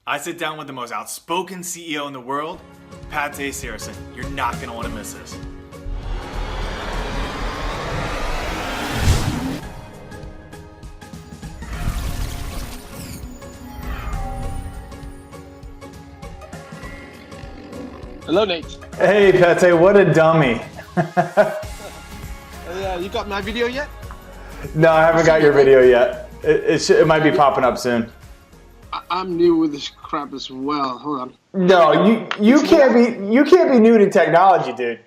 I sit down with the most outspoken CEO in the world, Patee Sarasin. You're not going to want to miss this. Hello, Nate. Hey, Patee, what a dummy. You got my video yet? No, I haven't got your video yet. It might be popping up soon. I'm new with this crap as well. Hold on. No, you can't be new to technology, dude.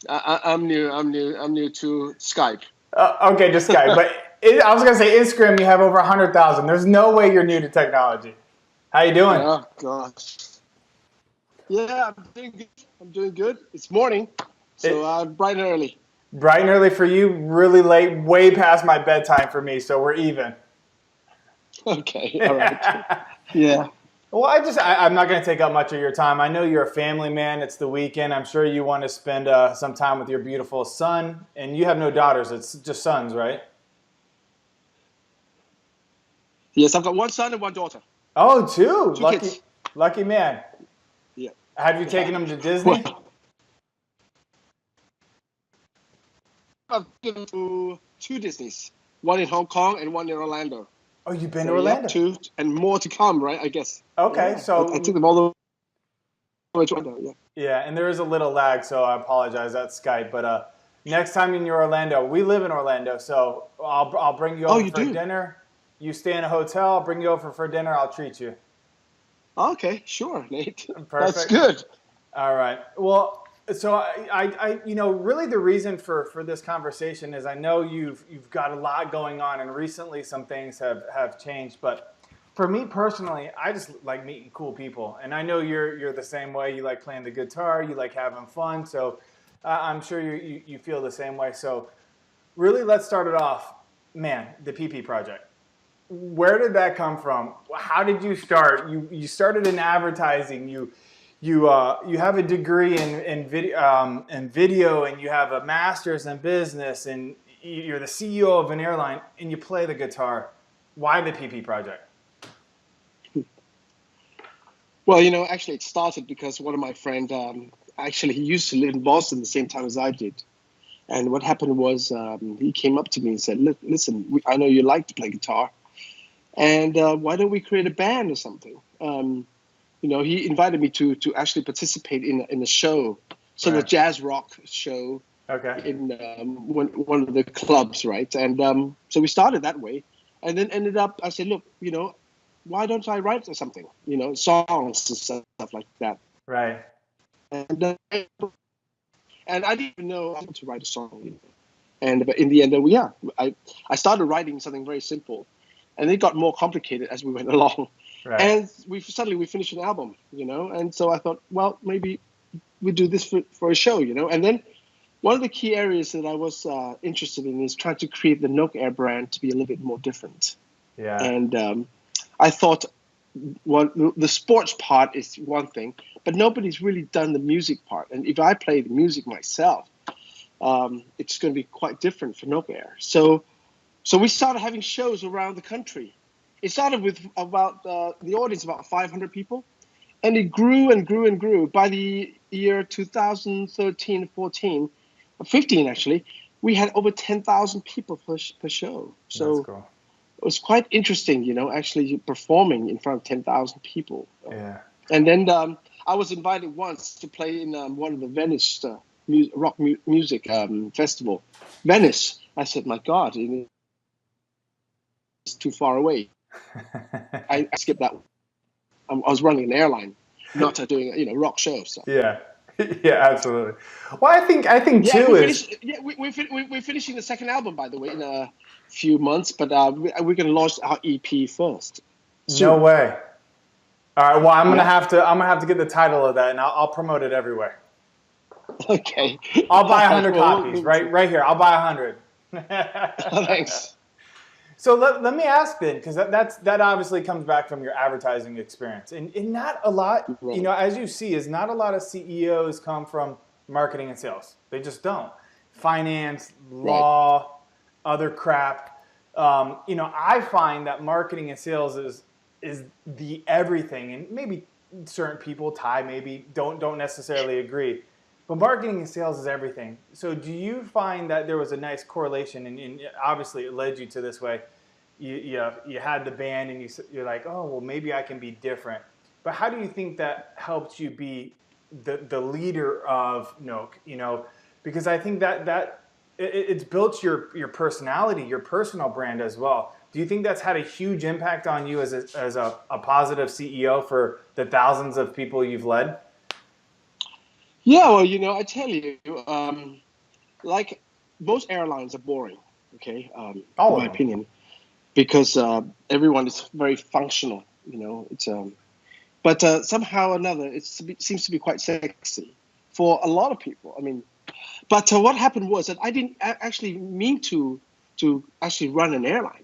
I'm new to Skype. Okay, just Skype. But I was gonna say Instagram. You have over 100,000. There's no way you're new to technology. How you doing? Oh gosh. Yeah, I'm doing good. It's morning, so bright and early. Bright and early for you, really late, way past my bedtime for me, so we're even. Okay, all right. Yeah. Well, I'm not going to take up much of your time. I know you're a family man. It's the weekend. I'm sure you want to spend some time with your beautiful son. And you have no daughters. It's just sons, right? Yes, I've got one son and one daughter. Oh, two kids. Lucky man. Yeah. Have you taken them to Disney? I've been to two Disneys, one in Hong Kong and one in Orlando. Oh, you've been to Orlando? Yeah, two, and more to come, right? I guess. Okay, yeah. so I took them all the way to Orlando. Yeah. Yeah, and there is a little lag, so I apologize. That's Skype. But next time in Orlando, we live in Orlando, so I'll bring you over for dinner. You stay in a hotel. I'll bring you over for dinner. I'll treat you. Okay, sure, Nate. Perfect. That's good. All right. Well, so I really the reason for this conversation is I know you've got a lot going on, and recently some things have changed. But for me personally, I just like meeting cool people, and I know you're the same way. You like playing the guitar, you like having fun. So I'm sure you feel the same way. So really, let's start it off. Man, the PP project. Where did that come from? How did you start? You started in advertising. You have a degree in video, and you have a master's in business, and you're the CEO of an airline, and you play the guitar. Why the PP project? Well, actually it started because one of my friends, actually he used to live in Boston the same time as I did. And what happened was he came up to me and said, listen, I know you like to play guitar, and why don't we create a band or something? He invited me to actually participate in a show, the jazz rock show, in one of the clubs, right? And so we started that way, and then ended up. I said, look, why don't I write something? Songs and stuff like that. Right. And I didn't even know how to write a song. But in the end, I started writing something very simple, and it got more complicated as we went along. Right. And we finished an album, and so I thought, well, maybe we do this for a show, and then one of the key areas that I was interested in is trying to create the NOK Air brand to be a little bit more different. Yeah. And I thought the sports part is one thing, but nobody's really done the music part. And if I play the music myself, it's going to be quite different for NOK Air. So we started having shows around the country. It started with about the audience, about 500 people, and it grew and grew and grew. By the year 2013, 14, 15 actually, we had over 10,000 people per show. So that's cool. It was quite interesting, actually performing in front of 10,000 people. Yeah. And then I was invited once to play in one of the Venice rock music festival. Venice. I said, my God, it's too far away. I skipped that one. I was running an airline, not doing a rock show. So. Yeah, yeah, absolutely. Well, I think too we're finishing the second album, by the way, in a few months. But we're going to launch our EP first. Soon. No way. All right. Well, I'm gonna have to get the title of that, and I'll promote it everywhere. Okay. I'll buy 100 copies right here. I'll buy 100. Thanks. So let me ask then, because that obviously comes back from your advertising experience, and not a lot, as you see, is not a lot of CEOs come from marketing and sales. They just don't. Finance, law, other crap. I find that marketing and sales is is the everything, and maybe certain people, Ty, maybe don't necessarily agree. But marketing and sales is everything. So do you find that there was a nice correlation, and obviously it led you to this way? You had the band, and you're like, oh well, maybe I can be different. But how do you think that helped you be the leader of NOK? Because I think that it's built your personality, your personal brand as well. Do you think that's had a huge impact on you as a positive CEO for the thousands of people you've led? Yeah, well, I tell you, like most airlines are boring, okay, in All my of them. opinion, because everyone is very functional, it's but somehow or another, seems to be quite sexy for a lot of people. I mean, but what happened was that I didn't actually mean to actually run an airline.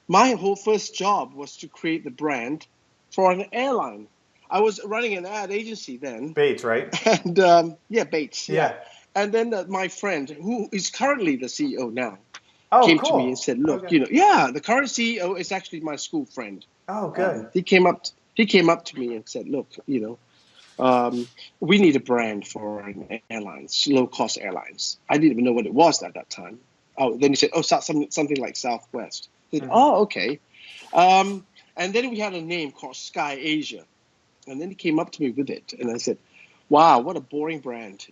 My whole first job was to create the brand for an airline. I was running an ad agency then, Bates, right? and yeah, Bates, yeah. Yeah. And then my friend, who is currently the CEO now, Oh, came to me and cool. said, "Look, Okay. yeah, the current CEO is actually my school friend." Oh, good. He came up to me and said, "Look, we need a brand for an airlines, low cost airlines." I didn't even know what it was at that time. Oh, then he said, "Oh, something like Southwest." I said, Mm-hmm. "Oh, okay." And then we had a name called Sky Asia, and then he came up to me with it, and I said, "Wow, what a boring brand,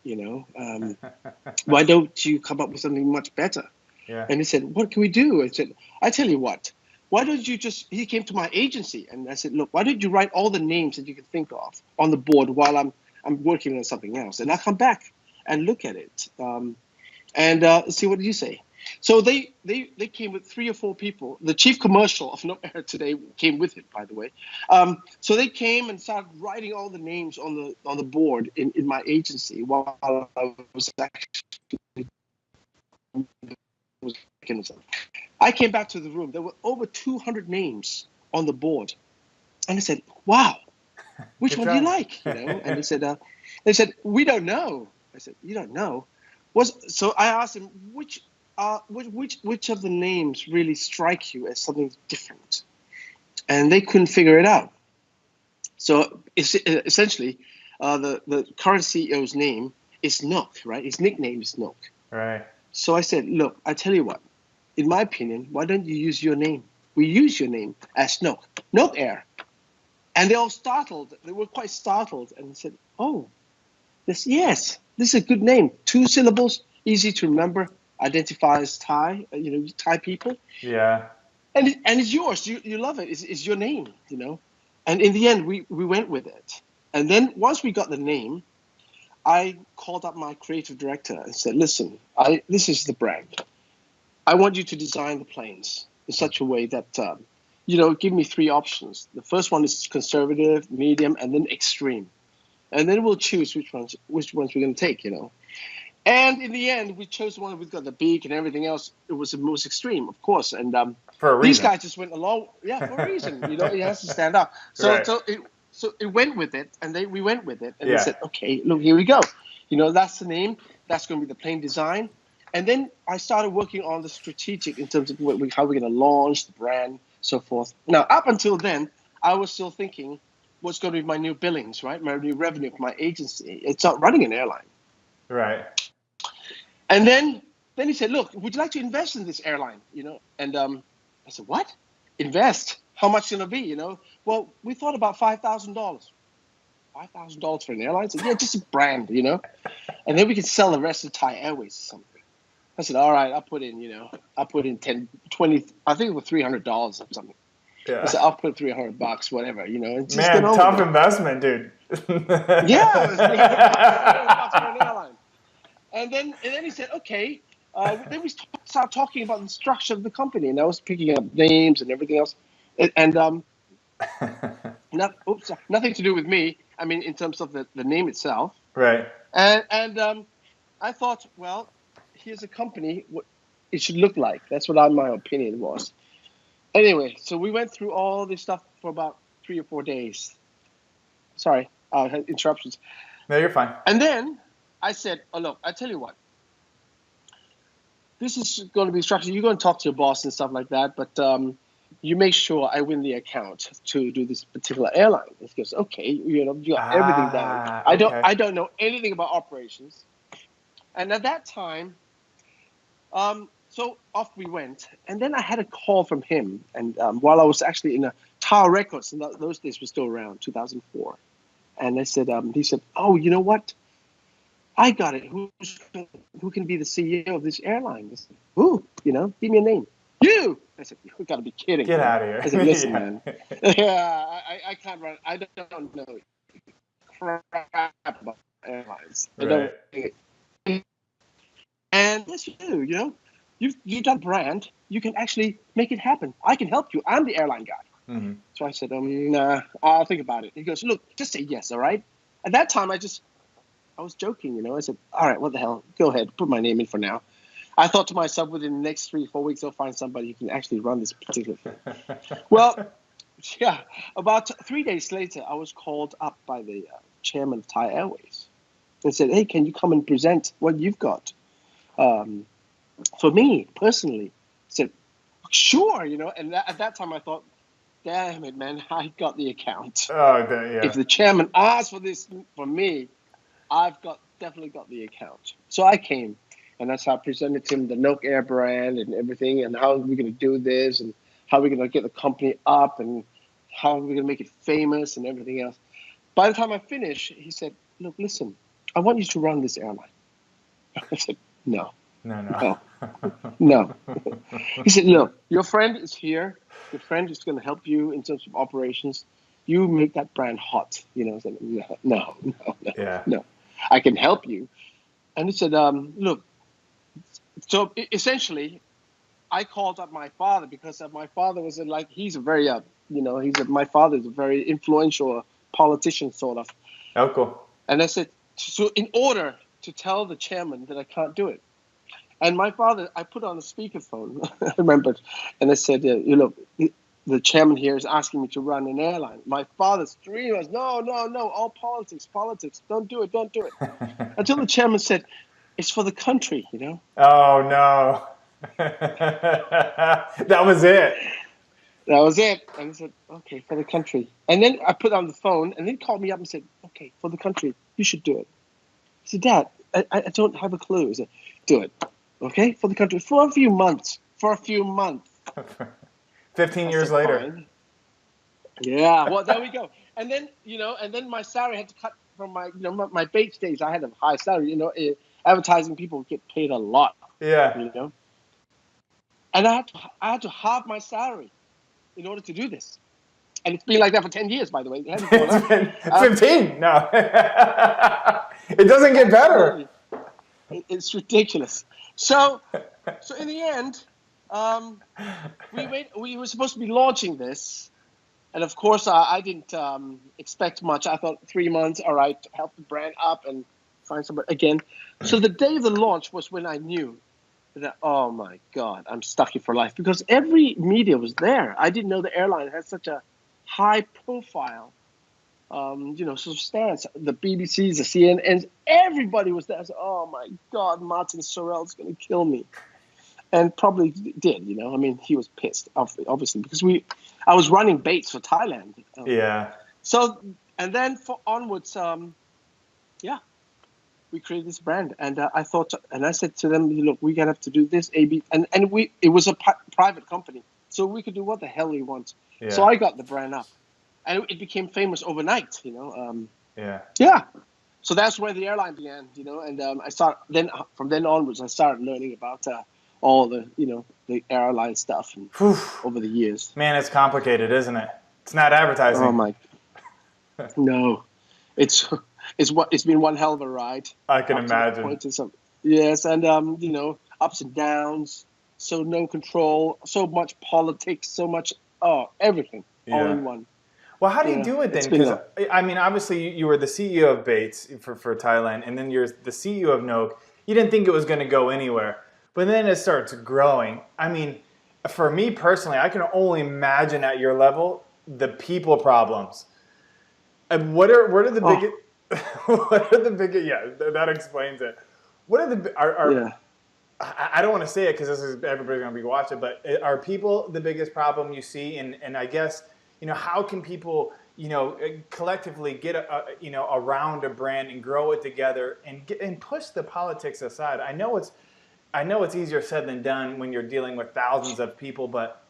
Why don't you come up with something much better?" Yeah. And he said, "What can we do?" I said, "I tell you what. Why don't you just?" He came to my agency, and I said, "Look, why don't you write all the names that you can think of on the board while I'm working on something else, and I'll come back and look at it and see what you say." So they came with 3 or 4 people. The chief commercial of Nok Air today came with him, by the way. So they came and started writing all the names on the board in my agency while I was actually was making something. I came back to the room. There were over 200 names on the board, and I said, "Wow, which Good one do you job. like?" And they said, "We don't know." I said, "You don't know?" So I asked him, which of the names really strike you as something different? And they couldn't figure it out. So essentially, the current CEO's name is Nok, right? His nickname is Nok. Right. So I said, "Look, I tell you what. In my opinion, why don't you use your name? We use your name as Nok Air." And they all startled. They were quite startled and said, "Oh, yes, this is a good name. 2 syllables, easy to remember, identifies Thai, Thai people, Yeah. and it's yours. You love it. It's your name. And in the end, we went with it. And then once we got the name, I called up my creative director and said, "Listen, this is the brand. I want you to design the planes in such a way that, give me 3 options. The first one is conservative, medium, and then extreme. And then we'll choose which ones we're going to take. And in the end, we chose the one with got the beak and everything else. It was the most extreme, of course. And For a these reason. guys just went along, yeah, for a reason. It has to stand out. So Right. so it went with it, and we went with it, and they Yeah. said, "Okay, look, here we go. That's the name. That's going to be the plane design." And then I started working on the strategic in terms of how we're going to launch the brand, so forth. Now, up until then, I was still thinking, what's going to be my new billings, right? My new revenue for my agency. It's not running an airline. Right. And then he said, "Look, would you like to invest in this airline?" And I said, "What? Invest? How much is it going to be?" Well, we thought about $5,000. $5,000 for an airline? I said, "Yeah, just a brand, and then we can sell the rest of Thai Airways or something." I said, "All right, I'll put in 10, 20, I think it was $300 or something." I Yeah. said, "I'll put $300, whatever, and just get Man, on with tough it." investment, dude. Yeah, it was $300 for an airline. And then he said, "Okay." Then we started talking about the structure of the company, and I was picking up names and everything else, and nothing to do with me. I mean, in terms of the name itself. Right. And I thought, well, here's a company. What it should look like. That's what my opinion was. Anyway, so we went through all this stuff for about 3 or 4 days. Sorry, interruptions. No, you're fine. And then I said, "Oh, look, I tell you what. This is going to be structured. You're going to talk to your boss and stuff like that, but you make sure I win the account to do this particular airline. He goes, okay, you got everything down. Okay. I don't know anything about operations. And at that time, so off we went. And then I had a call from him. And while I was actually in a Tower Records, and those days were still around, 2004. And I said, he said, oh, you know what? I got it. Who can be the CEO of this airline? I said, who? Give me a name. You! I said, you got to be kidding. Get out of here. I said, listen, man. Yeah, I can't run. I don't know crap about airlines. Right. And yes, you do. You've done brand. You can actually make it happen. I can help you. I'm the airline guy. Mm-hmm. So I said, nah, I'll think about it. He goes, look, just say yes, all right? At that time, I was joking, I said, all right, what the hell? Go ahead, put my name in for now. I thought to myself, within the next 3-4 weeks, I'll find somebody who can actually run this particular thing. Well, yeah, about 3 days later, I was called up by the chairman of Thai Airways and said, hey, can you come and present what you've got? For me, personally, I said, sure, and at that time I thought, damn it, man, I got the account. Oh, yeah. If the chairman asked for this for me, I've definitely got the account. So I came, and that's how I presented to him the NOK Air brand and everything, and how we're going to do this, and how we're going to get the company up, and how we're going to make it famous, and everything else. By the time I finished, he said, look, listen, I want you to run this airline. I said, no. No. He said, look, your friend is here. Your friend is going to help you in terms of operations. You make that brand hot. I said, no. Yeah. No. I can help you. And he said, look, so essentially, I called up my father because my father was he's a very, my father is a very influential politician, sort of. Oh, cool. And I said, so in order to tell the chairman that I can't do it, and my father, I put on a speakerphone, I remembered, and I said, look, the chairman here is asking me to run an airline. My father's dream was, no, all politics, don't do it. Until the chairman said, it's for the country, Oh, no. That was it. That was it. And he said, okay, for the country. And then I put on the phone, and then he called me up and said, okay, for the country, you should do it. I said, Dad, I don't have a clue. He said, do it. Okay, for the country, for a few months. 15 years later. Fine. Yeah, well, there we go. And then, and then my salary had to cut from my base days. I had a high salary, advertising people get paid a lot. Yeah. And I had to halve my salary in order to do this. And it's been like that for 10 years, by the way. It's been 15. No. It doesn't get better. It's ridiculous. So in the end, we were supposed to be launching this. And of course, I didn't expect much. I thought 3 months, all right, help the brand up and find somebody again. So the day of the launch was when I knew that, oh my God, I'm stuck here for life. Because every media was there. I didn't know the airline had such a high profile, sort of stance. The BBCs, the CNNs, everybody was there. I said, oh my God, Martin Sorrell's going to kill me. And probably did, he was pissed, obviously, because I was running baits for Thailand. Yeah. So, and then onwards, we created this brand. And I said to them, look, we're going to have to do this, AB. And it was a private company, so we could do what the hell we want. Yeah. So I got the brand up. And it became famous overnight, Yeah. So that's where the airline began, and from then onwards, I started learning about all the airline stuff over the years. Man, it's complicated, isn't it? It's not advertising. Oh my! No, it's been one hell of a ride. I can imagine. Yes, and ups and downs. So no control. So much politics. So much everything all in one. Well, how do you do it then? Because obviously you were the CEO of Bates for Thailand, and then you're the CEO of NOK. You didn't think it was going to go anywhere. But then it starts growing. For me personally, I can only imagine at your level the people problems. And what are the biggest? What are the biggest? Yeah, that explains it. What are I don't want to say it because this is everybody's going to be watching, but are people the biggest problem you see? And I guess, how can people, collectively get, around a brand and grow it together and push the politics aside? I know it's easier said than done when you're dealing with thousands of people, but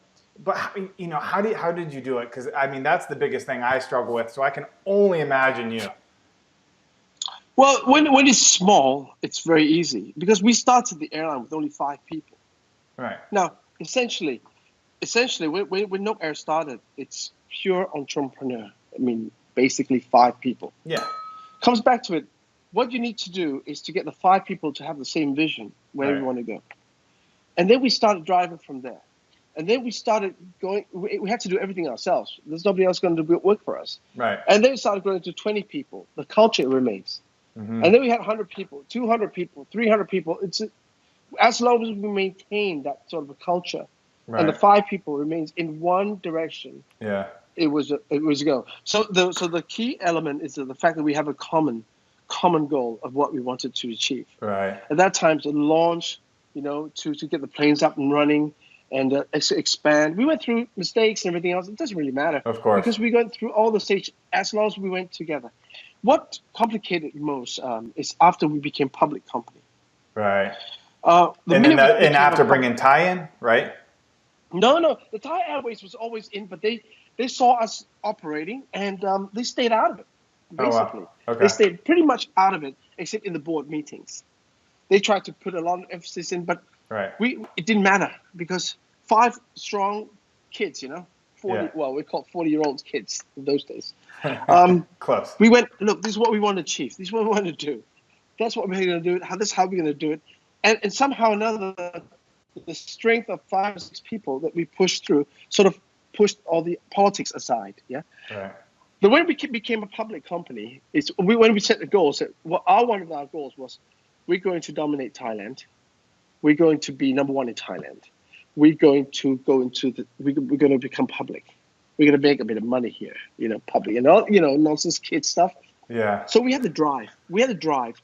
how did you do it? Because I mean, that's the biggest thing I struggle with. So I can only imagine you. Well, when it's small, it's very easy because we started the airline with only 5 people. Right. Now, essentially, when Nok Air started, it's pure entrepreneur. I mean, basically 5 people. Yeah. Comes back to it. What you need to do is to get the 5 people to have the same vision where we want to go. And then we started driving from there. And then we started going, we had to do everything ourselves. There's nobody else going to do work for us. Right. And then we started growing to 20 people. The culture remains. Mm-hmm. And then we had 100 people, 200 people, 300 people. It's as long as we maintain that sort of a culture, and the 5 people remains in one direction. Yeah, it was a go. So the key element is the fact that we have a common goal of what we wanted to achieve. Right. At that time, to launch, to get the planes up and running and expand. We went through mistakes and everything else. It doesn't really matter, of course, because we went through all the stages as long as we went together. What complicated most is after we became public company. Right. And after bringing Thai in, right? No. The Thai Airways was always in, but they saw us operating, and they stayed out of it, basically. Oh, wow. Okay. They stayed pretty much out of it, except in the board meetings. They tried to put a lot of emphasis in, but it didn't matter, because 5 strong kids, 40, well, we called 40-year-olds kids in those days. Close. We went, look, this is what we want to achieve. This is what we want to do. That's what we're going to do. This is how we're going to do it. And somehow or another, the strength of 5 or 6 people that we pushed through sort of pushed all the politics aside. Yeah. Right. The way we became a public company is when we set the goals. One of our goals was, we're going to dominate Thailand. We're going to be number 1 in Thailand. We're going to go into we're going to become public. We're going to make a bit of money here, public, and all, nonsense kid stuff. Yeah. So we had to drive. We had to drive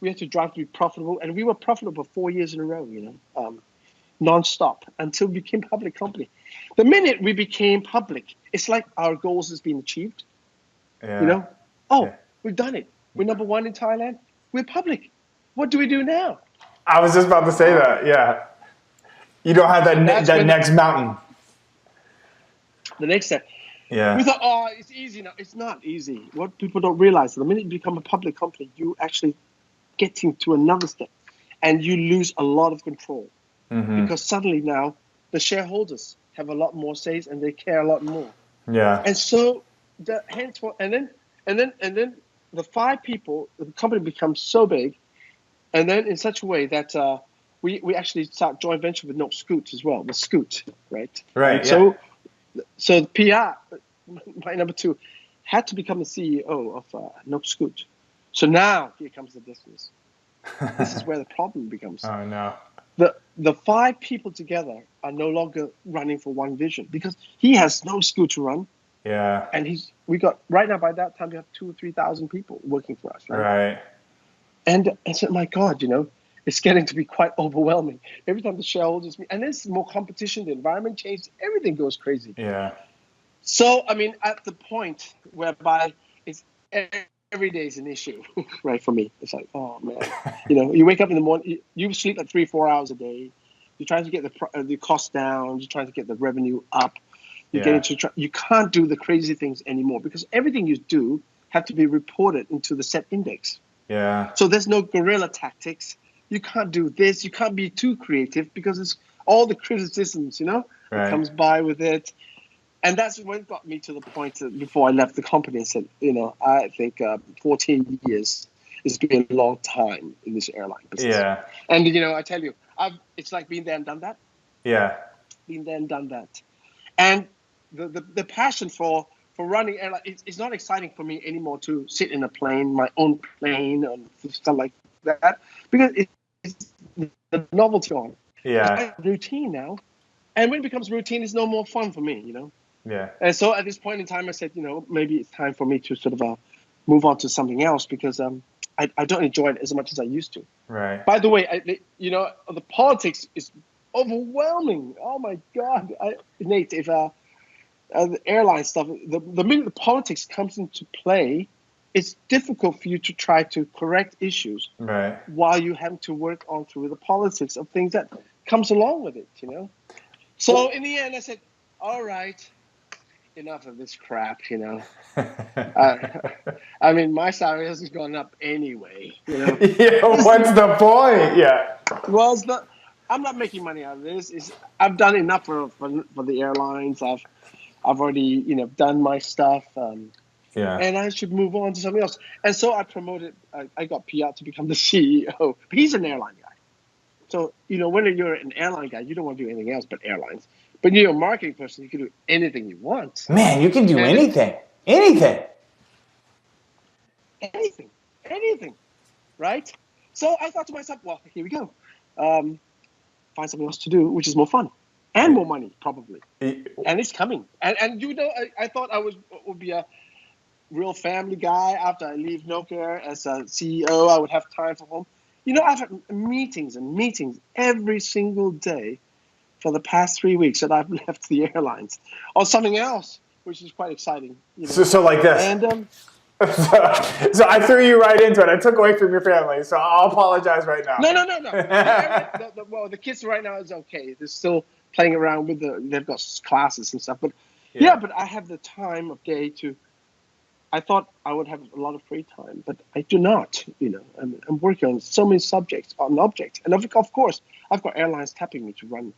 to be profitable, and we were profitable for 4 years in a row, non-stop until we became public company. The minute we became public, it's like our goals has been achieved. Yeah. We've done it. We're number 1 in Thailand. We're public. What do we do now? I was just about to say that. Yeah. You don't have that next mountain. The next step. Yeah. We thought, it's easy now. It's not easy. What people don't realize, the minute you become a public company, you actually getting to another step, and you lose a lot of control, because suddenly now the shareholders have a lot more say, and they care a lot more. Yeah. And so and then the 5 people, the company becomes so big, and then in such a way that we actually start joint venture with Nok Scoot as well, with Scoot, right? Right. And so PR, my number 2, had to become the CEO of Nok Scoot. So now here comes the distance. This is where the problem becomes. Oh no. The 5 people together are no longer running for one vision, because he has no Scoot to run. Yeah. And we got right now, by that time we have 2,000 or 3,000 people working for us, right? Right. And I said, my God, it's getting to be quite overwhelming. Every time the shareholders meet, and there's more competition, the environment changed, everything goes crazy. Yeah. So, I mean, at the point whereby it's every day is an issue, right, for me. It's like, oh, man. You wake up in the morning, you sleep like 3-4 hours a day. You're trying to get the cost down. You're trying to get the revenue up. You can't do the crazy things anymore, because everything you do have to be reported into the set index. Yeah. So there's no guerrilla tactics. You can't do this. You can't be too creative, because it's all the criticisms, that comes by with it. And that's what got me to the point that before I left the company, I said, I think 14 years is been a long time in this airline business. Yeah. And, I tell you, it's like been there and done that. Yeah. Been there and done that. And the passion for running airline, it's not exciting for me anymore to sit in a plane, my own plane, and stuff like that, because it's the novelty on. Yeah. It's like routine now. And when it becomes routine, it's no more fun for me, Yeah. And so at this point in time, I said, maybe it's time for me to sort of move on to something else, because I don't enjoy it as much as I used to. Right. By the way, the politics is overwhelming. Oh my God, Nate, if the airline stuff, the minute the politics comes into play, it's difficult for you to try to correct issues Right. while you have to work on through the politics of things that comes along with it, So in the end, I said, all right, enough of this crap, I mean, my salary hasn't gone up anyway, Yeah, what's the point? Yeah. Well, I'm not making money out of this. I've done enough for the airlines. I've already, done my stuff. Yeah. And I should move on to something else. And so I promoted. I got PR to become the CEO. He's an airline guy. So when you're an airline guy, you don't want to do anything else but airlines. But you're a marketing person. You can do anything you want. Man, you can do anything. Anything. Anything. Right? So I thought to myself, well, here we go. Find something else to do, which is more fun and more money, probably. And it's coming. And I thought I would be a real family guy after I leave NOK Air as a CEO. I would have time for home. I've had meetings and meetings every single day for the past 3 weeks that I've left the airlines on something else, which is quite exciting. So like this. And so I threw you right into it. I took away from your family, so I'll apologize right now. No. Well, the kids right now is okay. They're still playing around with they've got classes and stuff. But but I have the time of day to. I thought I would have a lot of free time, but I do not. I'm working on so many subjects, and of course, I've got airlines tapping me to run.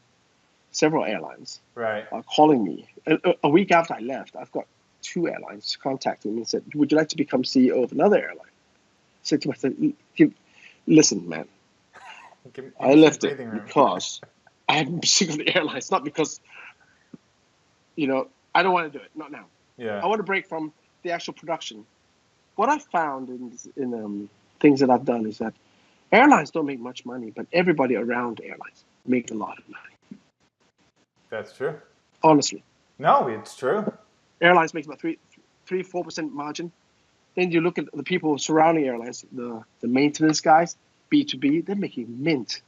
Several airlines are calling me. A week after I left, I've got 2 airlines contacting me and said, "Would you like to become CEO of another airline?" I said to myself, "Listen, man, I left it because I'm sick of the airlines, not because, I don't want to do it, not now. Yeah. I want to break from the actual production." What I found in things that I've done is that airlines don't make much money, but everybody around airlines make a lot of money. That's true. Honestly. No, it's true. Airlines make about 3-4% margin. Then you look at the people surrounding airlines, the maintenance guys, B2B, they're making mint.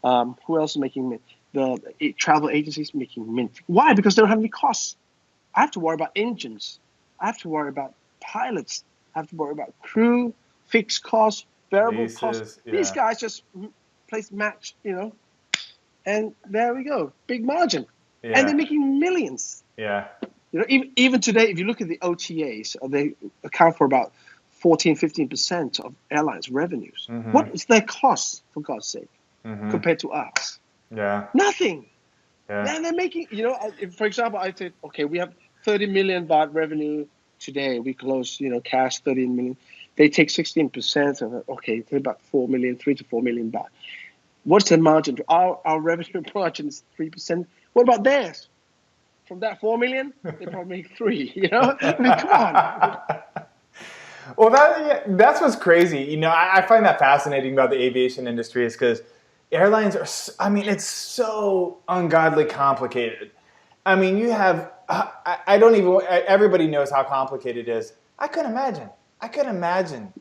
Who else is making mint? The travel agencies making mint. Why? Because they don't have any costs. I have to worry about engines. I have to worry about pilots. I have to worry about crew, fixed costs, variable costs. Yeah. These guys just place match, and there we go. Big margin. Yeah. And they're making millions. Yeah. Even today, if you look at the OTAs, they account for about 14-15% of airlines' revenues. Mm-hmm. What is their cost, for God's sake, compared to us? Yeah. Nothing. Yeah. And they're making, for example, I said, okay, we have 30 million baht revenue today. We close, cash 13 million. They take 16% of it. Okay, take about 4 million, 3 to 4 million baht. What's the margin? Our revenue margin is 3%. What about theirs? From that 4 million, they probably make 3. I mean, come on. Well, that's what's crazy. I find that fascinating about the aviation industry is because airlines are. It's so ungodly complicated. You have. I don't even. Everybody knows how complicated it is. I couldn't imagine.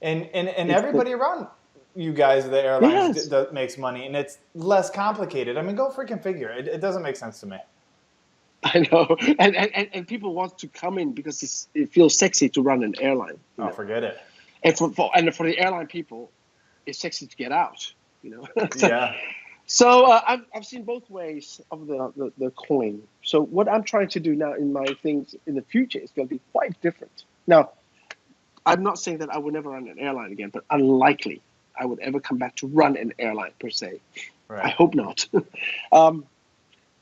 And everybody around you guys, the airlines, that makes money, and it's less complicated. Go freaking figure. It doesn't make sense to me. I know, and people want to come in because it feels sexy to run an airline. Oh, forget it. And for the airline people, it's sexy to get out. Yeah. So I've seen both ways of the coin. So what I'm trying to do now in my things in the future is going to be quite different. Now, I'm not saying that I would never run an airline again, but unlikely I would ever come back to run an airline per se. Right. I hope not.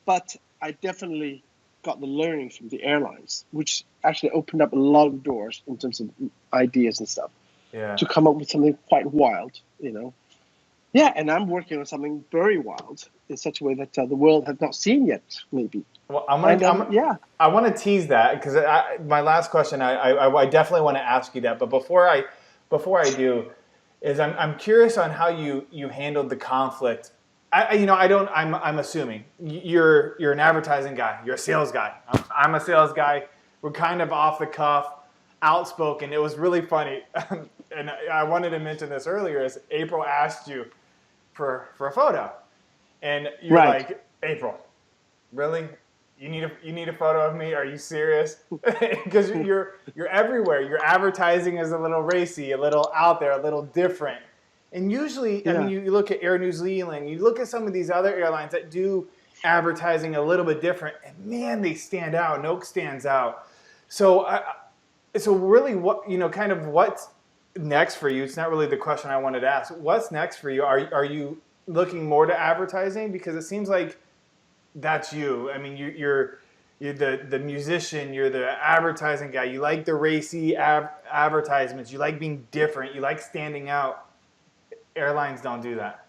But I definitely got the learning from the airlines, which actually opened up a lot of doors in terms of ideas and stuff. Yeah. To come up with something quite wild, Yeah, and I'm working on something very wild in such a way that the world has not seen yet, maybe. Well, I want to tease that because my last question, I definitely want to ask you that. But before I do, is I'm curious on how you handled the conflict. I'm assuming you're an advertising guy, you're a sales guy. I'm a sales guy. We're kind of off the cuff. outspoken. It was really funny. And I wanted to mention this earlier is April asked you for a photo. And you're Right. like, April, really? You need a photo of me? Are you serious? Because you're everywhere. Your advertising is a little racy, a little out there, a little different. And usually, I mean, Yeah. you look at Air New Zealand, you look at some of these other airlines that do advertising a little bit different, and man, they stand out. NOK stands out. So, so really, what kind of what's next for you? It's not really the question I wanted to ask. What's next for you? Are you looking more to advertising? Because it seems like that's you. I mean, you're the musician. You're the advertising guy. You like the racy advertisements. You like being different. You like standing out. Airlines don't do that.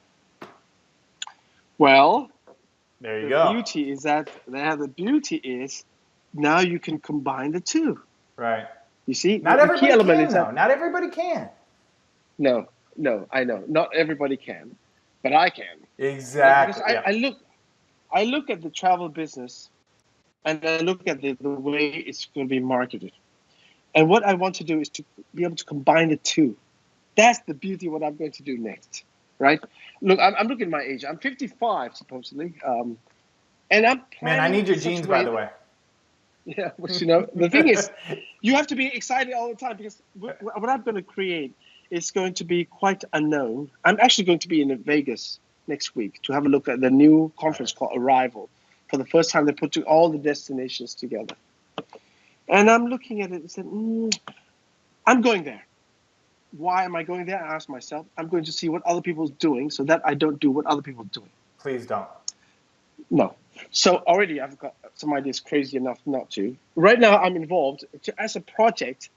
Well, There you the go. beauty is that the beauty is now you can combine the two. Right. You see, Not the key everybody element can is though. that Not everybody can. no, I know, not everybody can, but I can. Right? Because Exactly. Yeah. I look at the travel business and I look at the way it's going to be marketed. And what I want to do is to be able to combine the two. That's the beauty of what I'm going to do next, right? Look, I'm looking at my age. I'm 55, supposedly. And I'm Man, I planning need your in such jeans, a by way the way. yeah, but the thing is, you have to be excited all the time because what I'm going to create is going to be quite unknown. I'm actually going to be in Vegas next week to have a look at the new conference called Arrival. For the first time, they put all the destinations together. And I'm looking at it and said, I'm going there. Why am I going there? I ask myself. I'm going to see what other people are doing so that I don't do what other people are doing. Please don't. No. So already I've got some ideas crazy enough not to. Right now I'm involved as a project.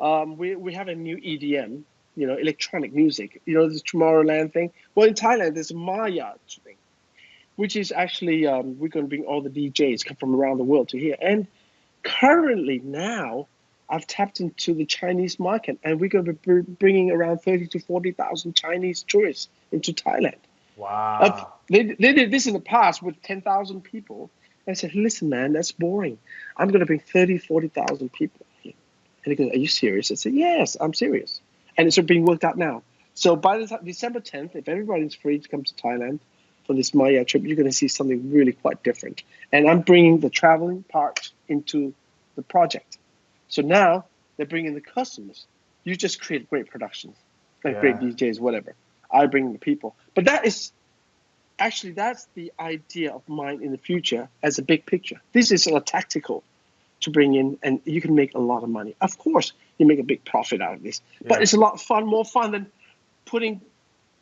We have a new EDM, electronic music. This Tomorrowland thing. Well, in Thailand there's a Maya thing, which is actually we're going to bring all the DJs come from around the world to here. And currently now I've tapped into the Chinese market, and we're going to be bringing around 30 to 40,000 Chinese tourists into Thailand. Wow. They did this in the past with 10,000 people. I said, listen, man, that's boring. I'm going to bring 30, 40,000 people here. And he goes, are you serious? I said, yes, I'm serious. And it's being worked out now. So by the time, December 10th, if everybody's free to come to Thailand for this Maya trip, you're going to see something really quite different. And I'm bringing the traveling part into the project. So now they're bringing the customers. You just create great productions, like great DJs, whatever. I bring the people. But that's the idea of mine in the future as a big picture. This is a tactical to bring in, and you can make a lot of money. Of course, you make a big profit out of this, but it's a lot of fun, more fun than putting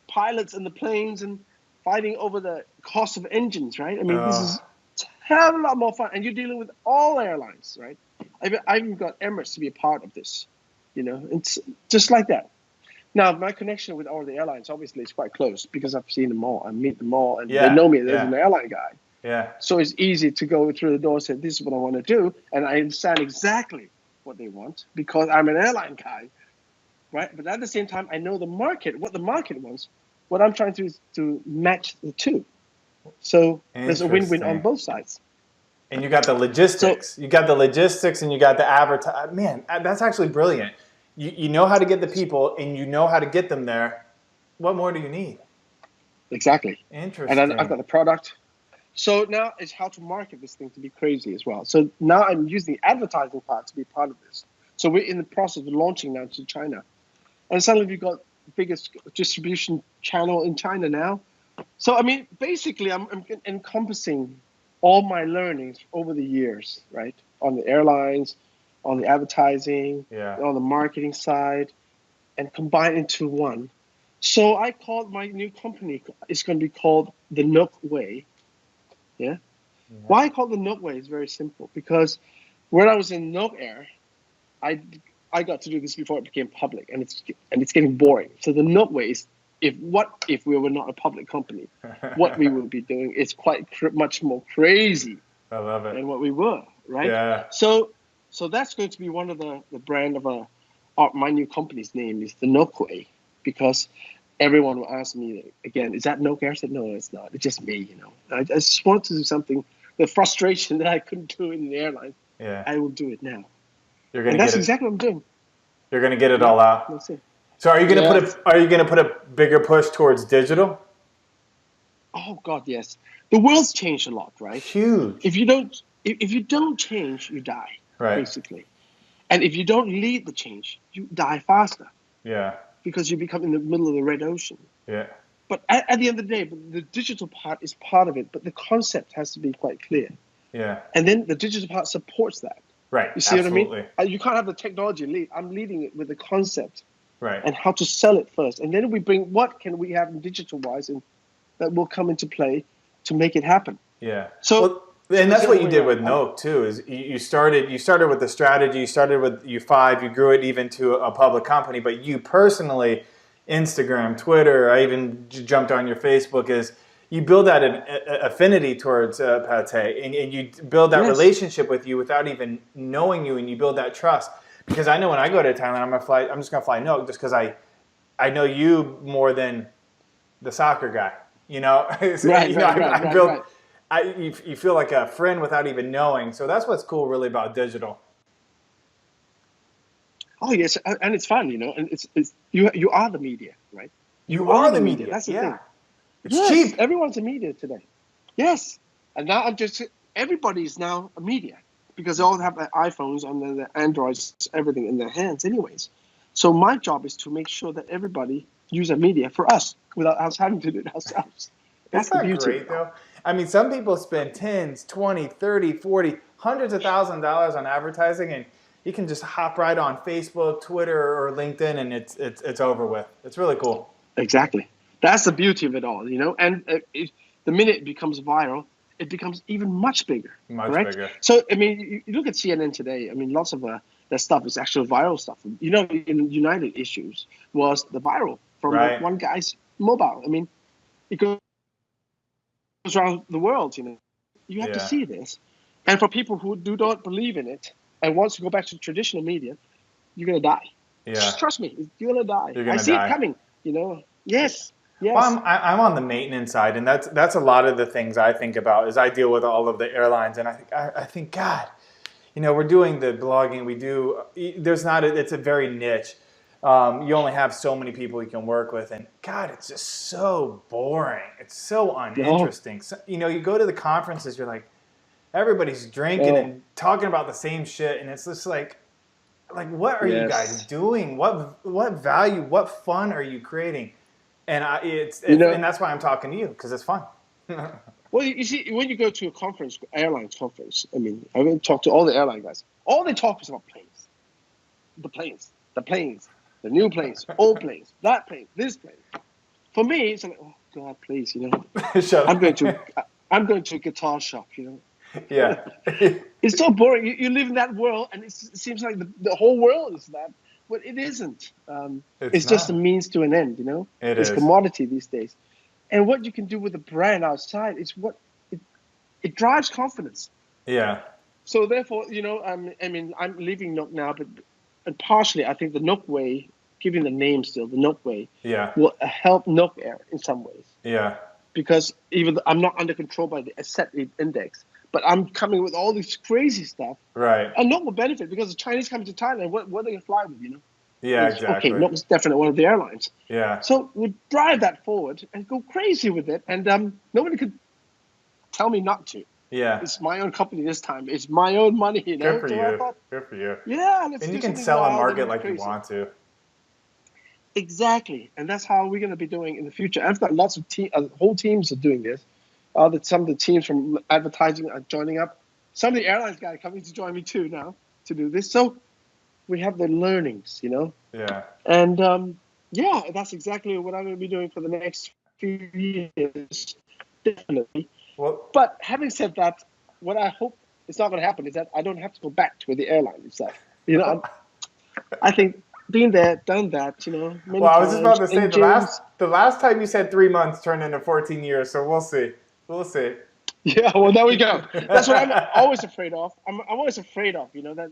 pilots in the planes and fighting over the cost of engines, right? I mean, this is a hell of a lot more fun, and you're dealing with all airlines, right? I've even got Emirates to be a part of this, it's just like that. Now, my connection with all the airlines obviously is quite close because I've seen them all. I meet them all, and they know me as an airline guy. Yeah. So it's easy to go through the door and say, this is what I want to do, and I understand exactly what they want because I'm an airline guy, right? But at the same time, I know the market, what the market wants. What I'm trying to do is to match the two. So there's a win-win on both sides. And you got the logistics. You got the logistics, and you got the advertise. Man, that's actually brilliant. You know how to get the people, and you know how to get them there. What more do you need? Exactly. Interesting. And then I've got the product. So now it's how to market this thing to be crazy as well. So now I'm using the advertising part to be part of this. So we're in the process of launching now to China. And suddenly we've got the biggest distribution channel in China now. So, I mean, basically I'm encompassing all my learnings over the years, right? On the airlines, on the advertising, on the marketing side, and combine into one. So I called my new company, it's going to be called the NOK Way. Yeah. Why I call it the NOK Way is very simple, because when I was in NOK Air, I got to do this before it became public, and it's getting boring. So the NOK Way is if we were not a public company, what we would be doing is quite much more crazy than what we were, right? Yeah. So that's going to be one of the brand of my new company's name is the NOK Way, because everyone will ask me again, is that NOK Air? I said, no, it's not. It's just me, I just wanted to do something. The frustration that I couldn't do in the airline, I will do it now. You're And gonna that's get it. exactly what I'm doing. You're gonna get it Yeah, all out. that's it. So are you gonna put Yes. a Are you gonna put a bigger push towards digital? Oh God, yes. The world's changed a lot, right? Huge. If you don't change, you die, Right. basically. And if you don't lead the change, you die faster Yeah. because you become in the middle of the red ocean. Yeah. But at the end of the day, the digital part is part of it, but the concept has to be quite clear. Yeah. And then the digital part supports that. Right. You see Absolutely. what I mean? You can't have the technology lead. I'm leading it with the concept Right. and how to sell it first. And then we bring what can we have in digital-wise and that will come into play to make it happen. Yeah. So, Well, and that's the what other you way did with around. NOK too. Is you started with the strategy. You started with U5. You grew it even to a public company. But you personally, Instagram, Twitter, I even jumped on your Facebook. Is you build that affinity towards Patee, and you build that Yes. relationship with you without even knowing you, and you build that trust. Because I know when I go to Thailand, I'm just gonna fly NOK just because I know you more than the soccer guy. You know, I built. Right. You feel like a friend without even knowing. So that's what's cool, really, about digital. Oh yes, and it's fun, and it's you are the media, right? You are the media. That's the Yeah, thing. it's Yes, cheap. everyone's a media today. Yes, and now everybody's now a media because they all have their iPhones and their Androids, everything in their hands, anyways. So my job is to make sure that everybody use a media for us without us having to do it ourselves. That's It's the not beauty of it great all. though. I mean, some people spend tens, 20, 30, 40, hundreds of $1,000s on advertising, and you can just hop right on Facebook, Twitter, or LinkedIn, and it's over with. It's really cool. Exactly. That's the beauty of it all. And the minute it becomes viral, it becomes even much bigger, Much correct? bigger. So, I mean, you look at CNN today. I mean, lots of their stuff is actual viral stuff. In United Issues was the viral from Right. one guy's mobile. I mean, it goes around the world. You have to Yeah. see this. And for people who do not believe in it and wants to go back to traditional media, you're going to die. Yeah. Just trust me, you're going to die. You're gonna I see die. it coming, Yes. Yes. Well, I'm on the maintenance side, and that's a lot of the things I think about. Is I deal with all of the airlines, and I think God, we're doing the blogging. We do. It's a very niche. You only have so many people you can work with, and God, it's just so boring. It's so No. uninteresting. So, you go to the conferences, you're like, everybody's drinking Oh, and talking about the same shit, and it's just like what are you guys yes. doing? What value, what fun are you creating? And and that's why I'm talking to you, because it's fun. Well, you see, when you go to a conference, airline conference, I mean, I went to talk to all the airline guys. All they talk is about planes, the planes, the new planes, old planes, that plane, this plane. For me, it's like, oh God, please, Shut I'm going up. to a guitar shop. Yeah. It's so boring. You live in that world, and it seems like the whole world is that, but it isn't. It's It's just a not. means to an end. It It's is. commodity these days. And what you can do with a brand outside is what it drives confidence. Yeah. So therefore, I mean, I'm leaving Nok now, but and partially, I think the Nok way, giving the name still, the Nok way, Yeah. will help Nok Air in some ways Yeah. because even I'm not under control by the asset index, but I'm coming with all this crazy stuff, Right. and Nok will benefit because the Chinese come to Thailand. What are they gonna fly with? Yeah, It's okay. exactly. Nok is definitely one of the airlines. Yeah. So we drive that forward and go crazy with it, and nobody could tell me not to. Yeah. It's my own company this time. It's my own money, Good for So I you. thought, Good for you. yeah, let's And do you can something sell and wild market and like you crazy. want to. Exactly, and that's how we're going to be doing in the future. I've got lots of whole teams are doing this. Some of the teams from advertising are joining up. Some of the airlines guys are coming to join me too now to do this. So we have the learnings, Yeah. and yeah, that's exactly what I'm going to be doing for the next few years, definitely. Well, But having said that, what I hope is not going to happen is that I don't have to go back to the airline itself. I think been there, done that, many I was just about times. to say Engines. the last time you said 3 months turned into 14 years, so we'll see. We'll see. Yeah, well, there we go. That's what I'm always afraid of. I'm always afraid of, that,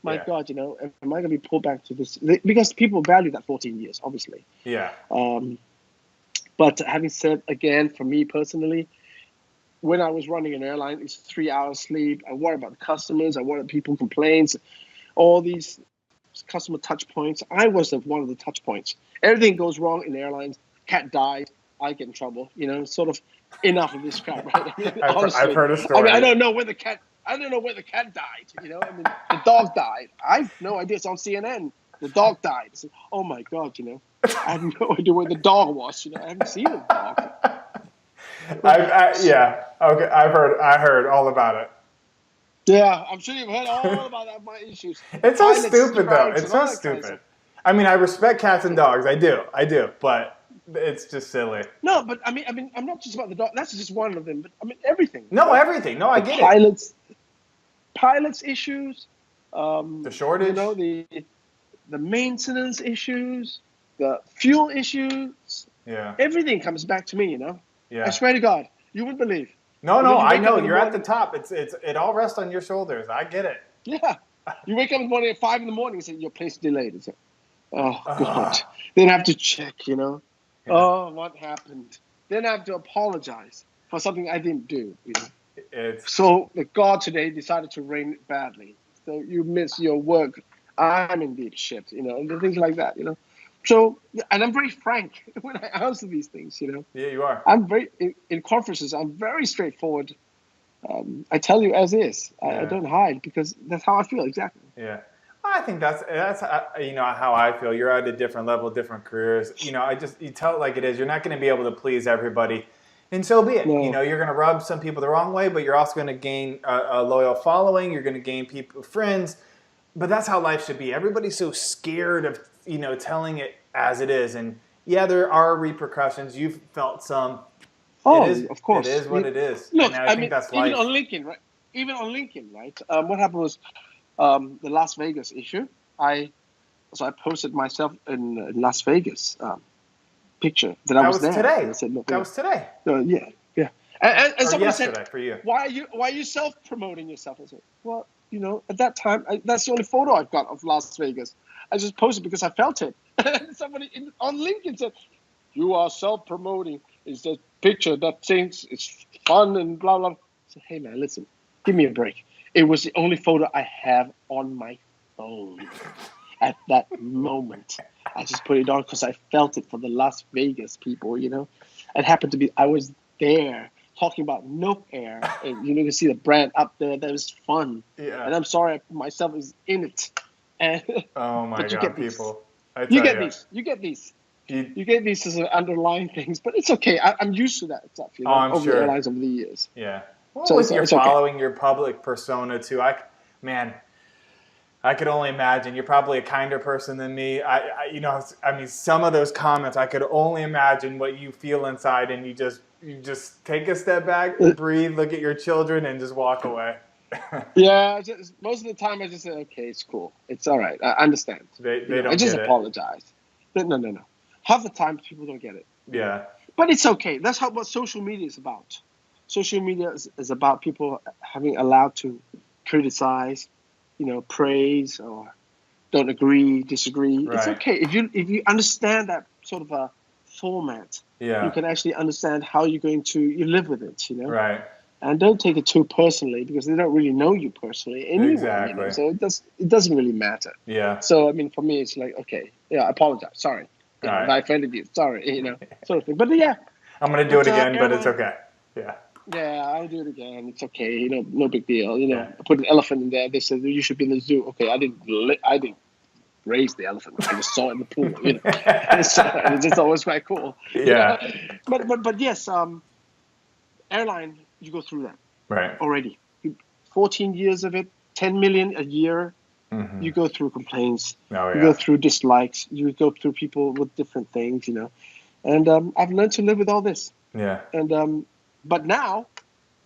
my Yeah. God, am I going to be pulled back to this? Because people value that 14 years, obviously. Yeah. But having said, again, for me personally, when I was running an airline, it's 3 hours sleep. I worry about the customers. I worry about people complaints. all these customer touch points. I was one of the touch points. Everything goes wrong in airlines. Cat died. I get in trouble. Sort of enough of this crap, right? I mean, honestly, I've heard a story. I don't know where the cat. I don't know where the cat died. I mean, the dog died. I have no idea. It's on CNN. The dog died. I said, oh my God, I have no idea where the dog was. I haven't seen the dog. Yeah. Okay. I heard all about it. Yeah, I'm sure you've heard all about that, my issues. It's so stupid, though. It's so stupid. I mean, I respect cats and dogs. I do. But it's just silly. No, but I mean, I'm not just about the dog. That's just one of them. But I mean, everything. No, everything. No, I get it. Pilots issues. The shortage. The maintenance issues, the fuel issues. Yeah. Everything comes back to me. Yeah. I swear to God, you wouldn't believe. No, I know. You're at the top. It all rests on your shoulders. I get it. Yeah. You wake up in the morning at 5 a.m. and say your plane's delayed. It's like, oh God. Then I have to check. Yeah. Oh, what happened? Then I have to apologize for something I didn't do. So the God today decided to rain it badly. So you miss your work. I'm in deep shit. And things like that. So, and I'm very frank when I answer these things. Yeah, you are. I'm very in conferences. I'm very straightforward. I tell you as is. I don't hide because that's how I feel exactly. Yeah, I think that's how I feel. You're at a different level, different careers. You tell it like it is. You're not going to be able to please everybody, and so be it. No. You're going to rub some people the wrong way, but you're also going to gain a loyal following. You're going to gain friends. But that's how life should be. Everybody's so scared of telling it as it is, and yeah, there are repercussions. You've felt some. Oh, of course. It is what it is. Look, and I think that's life. Even on LinkedIn, right? What happened was the Las Vegas issue. I posted myself in Las Vegas picture that I was there. Today. I said, look, that was today. Yeah. And somebody said, for you. Why are you self-promoting yourself? I said, well, at that time, that's the only photo I've got of Las Vegas. I just posted because I felt it. Somebody on LinkedIn said, you are self-promoting. It's a picture that thinks it's fun and blah, blah. I said, hey, man, listen, give me a break. It was the only photo I have on my phone at that moment. I just put it on because I felt it for the Las Vegas people, It happened to be, I was there talking about NOK Air. And, you can see the brand up there. That was fun. Yeah. And I'm sorry, myself is in it. And, oh, my God, people. You get these. You get these as underlying things, but it's okay. I'm used to that stuff, I'm over sure. the airlines over the years. Yeah. Well, so you're following your public persona too. I could only imagine. You're probably a kinder person than me. Some of those comments, I could only imagine what you feel inside, and you just take a step back, breathe, look at your children, and just walk away. Yeah, most of the time I just say, okay, it's cool. It's all right. I understand. They don't I just get apologize. No. Half the time people don't get it. Yeah. But it's okay. That's what social media is about. Social media is about people having allowed to criticize, praise or don't agree, disagree. Right. It's okay. If you understand that sort of a format, you can actually understand how you're going to live with it, Right. And don't take it too personally because they don't really know you personally anyway. Exactly. So it doesn't really matter. Yeah. So for me, it's like, okay, I apologize. Sorry. Right. I offended you. Sorry. Sort of thing. But yeah. I'm gonna do it again, but it's okay. Yeah. Yeah, I'll do it again. It's okay. No big deal. I put an elephant in there. They said you should be in the zoo. Okay, I didn't raise the elephant. I just saw it in the pool. It's just always quite cool. Yeah. But yes, airline. You go through that right already. 14 years of it, 10 million a year. Mm-hmm. You go through complaints. Oh, yeah. You go through dislikes. You go through people with different things, And I've learned to live with all this. Yeah. And but now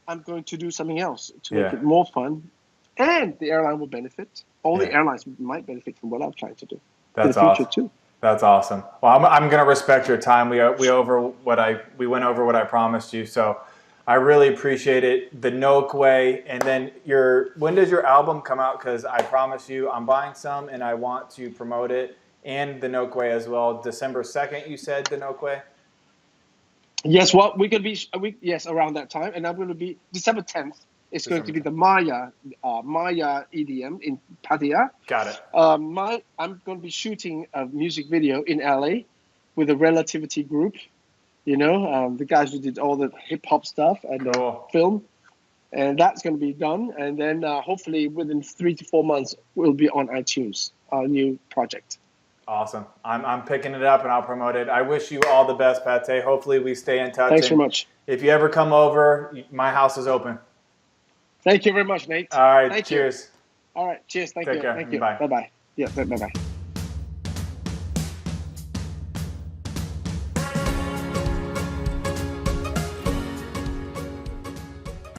I'm going to do something else to make it more fun, and the airline will benefit. All the airlines might benefit from what I'm trying to do. That's in the future awesome. Too. That's awesome. Well, I'm going to respect your time. We went over what I promised you. So I really appreciate it. The NOK way, and then when does your album come out? Because I promise you, I'm buying some, and I want to promote it, and the NOK way as well. December 2nd, you said the NOK way. Yes, well, we could be yes around that time, and I'm going to be December 10th. It's going to be the Maya EDM in Pattaya. Got it. I'm going to be shooting a music video in LA with a Relativity group. The guys who did all the hip hop stuff and film, and that's going to be done. And then hopefully within 3 to 4 months, we'll be on iTunes, our new project. Awesome. I'm picking it up and I'll promote it. I wish you all the best, Patee. Hopefully we stay in touch. Thanks very much. If you ever come over, my house is open. Thank you very much, Nate. All right. Thank cheers. You. All right. Cheers. Thank Take you. care. Thank you. Bye. Bye-bye. Yeah. Bye-bye.